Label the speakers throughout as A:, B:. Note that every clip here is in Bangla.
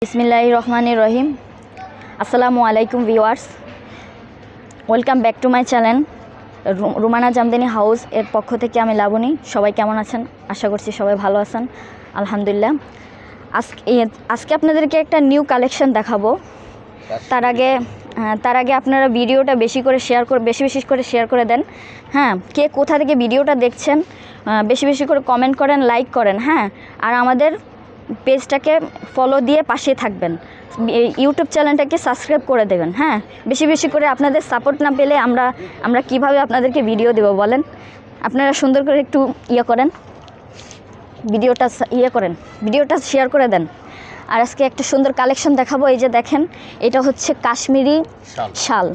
A: বিসমিল্লাহির রহমানির রহিম। আসসালামু আলাইকুম viewers, welcome back to my channel Rumana Jamdani house এর পক্ষ থেকে আমি লাবণী। সবাই কেমন আছেন? আশা করছি সবাই ভালো আছেন, আলহামদুলিল্লাহ। আজকে আপনাদেরকে একটা নিউ কালেকশন দেখাবো। তার আগে আপনারা ভিডিওটা বেশি বেশি করে শেয়ার করে দেন। হ্যাঁ, কে কোথা থেকে ভিডিওটা দেখছেন বেশি বেশি করে কমেন্ট করেন, লাইক করেন। হ্যাঁ, আর আমাদের পেজটাকে ফলো দিয়ে পাশে থাকবেন, ইউটিউব চ্যানেলটাকে সাবস্ক্রাইব করে দেবেন। হ্যাঁ, বেশি বেশি করে আপনাদের সাপোর্ট না পেলে আমরা কিভাবে আপনাদেরকে ভিডিও দেব বলেন? আপনারা সুন্দর করে একটু করেন, ভিডিওটা শেয়ার করে দেন। আর আজকে একটা সুন্দর কালেকশন দেখাবো। এই যে দেখেন, এটা হচ্ছে কাশ্মীরি শাল,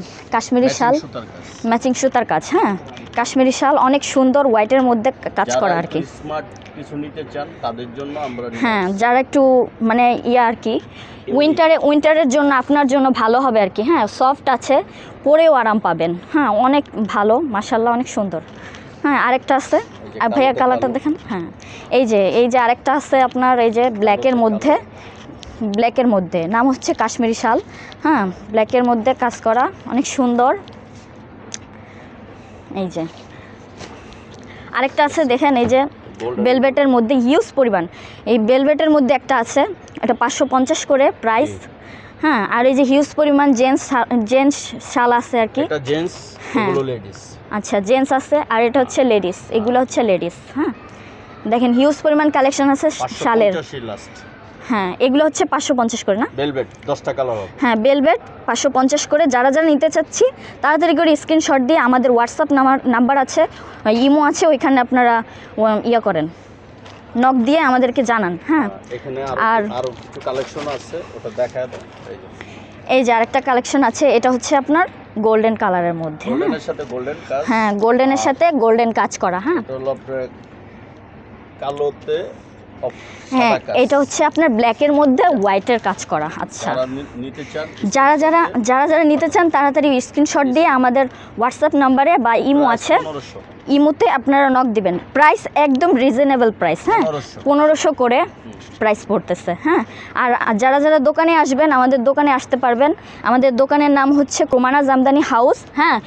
A: ম্যাচিং সুতার কাজ। হ্যাঁ, কাশ্মীরি শাল অনেক সুন্দর, হোয়াইটের মধ্যে কাজ করা আর কি। হ্যাঁ, যারা একটু মানে আর কি উইন্টারের জন্য আপনার জন্য ভালো হবে আর কি। হ্যাঁ, সফট আছে, পরেও আরাম পাবেন। হ্যাঁ, অনেক ভালো, মাশাআল্লাহ, অনেক সুন্দর। হ্যাঁ, আরেকটা আছে, আর ভাইয়া কালারটা দেখেন। হ্যাঁ, এই যে আরেকটা আছে আপনার, এই যে ব্ল্যাকের মধ্যে নাম হচ্ছে কাশ্মীরি শাল। হ্যাঁ, ব্ল্যাকের মধ্যে কাজ করা, অনেক সুন্দর। এই যে আরেকটা আছে দেখেন, এই যে বেলভেটের মধ্যে হিউজ পরিমাণ। এই বেলভেটের মধ্যে একটা আছে, এটা 550 করে প্রাইস। হ্যাঁ, আর এই যে হিউজ পরিমাণ জেন্টস শাল আছে আর কি। হ্যাঁ, আচ্ছা, জেন্টস আছে, আর এটা হচ্ছে লেডিস, এগুলো হচ্ছে লেডিস। হ্যাঁ, দেখেন হিউজ পরিমাণ কালেকশন আছে শালের। হ্যাঁ, এগুলো হচ্ছে 550 করে না,
B: বেলভেট 10টা কালার হবে।
A: হ্যাঁ, বেলভেট 550 করে। যারা নিতে চাচ্ছি তাড়াতাড়ি করে স্ক্রিনশট দিয়ে আমাদের হোয়াটসঅ্যাপ নাম্বার আছে, ইমো আছে, ওইখানে আপনারা করেন, নক দিয়ে আমাদেরকে জানান। হ্যাঁ,
B: এখানে আরো কিছু কালেকশন আছে, ওটা দেখায় দাও।
A: এই যে আরেকটা কালেকশন আছে, এটা হচ্ছে আপনার গোল্ডেন কালারের মধ্যে।
B: গোল্ডেনের সাথে গোল্ডেন কাজ।
A: হ্যাঁ, গোল্ডেনের সাথে গোল্ডেন কাজ করা। হ্যাঁ,
B: এটা হলো কালোতে।
A: হ্যাঁ, এটা হচ্ছে আপনার ব্ল্যাকের মধ্যে হোয়াইটের কাজ করা। আচ্ছা, যারা নিতে চান তাড়াতাড়ি স্ক্রিনশট দিয়ে আমাদের হোয়াটসঅ্যাপ নাম্বারে বা ইমো আছে, ইমোতে আপনারা নক দিবেন। প্রাইস একদম রিজনেবল প্রাইস। হ্যাঁ, 1500 করে প্রাইস পড়তেছে। হ্যাঁ, আর যারা দোকানে আসবেন, আমাদের দোকানে আসতে পারবেন। আমাদের দোকানের নাম হচ্ছে রুমানা জামদানি হাউস। হ্যাঁ,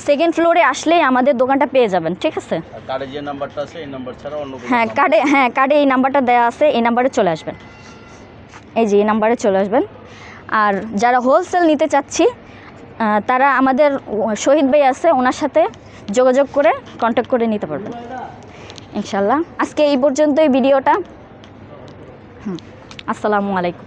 A: সেকেন্ড ফ্লোরে আসলেই আমাদের দোকানটা পেয়ে যাবেন। ঠিক আছে?
B: কার্ডে যে নাম্বারটা আছে, এই নাম্বার ছাড়া অন্য কোনো?
A: হ্যাঁ, কার্ডে এই নাম্বারটা দেওয়া আছে, এই নাম্বারে চলে আসবেন। এই যে এই নাম্বারে চলে আসবেন। আর যারা হোলসেল নিতে চাচ্ছি তারা আমাদের শহীদ ভাই আছে, ওনার সাথে যোগাযোগ করে কন্ট্যাক্ট করে নিতে পারবেন ইনশাল্লাহ। আজকে এই পর্যন্তই ভিডিওটা। আসসালামু আলাইকুম।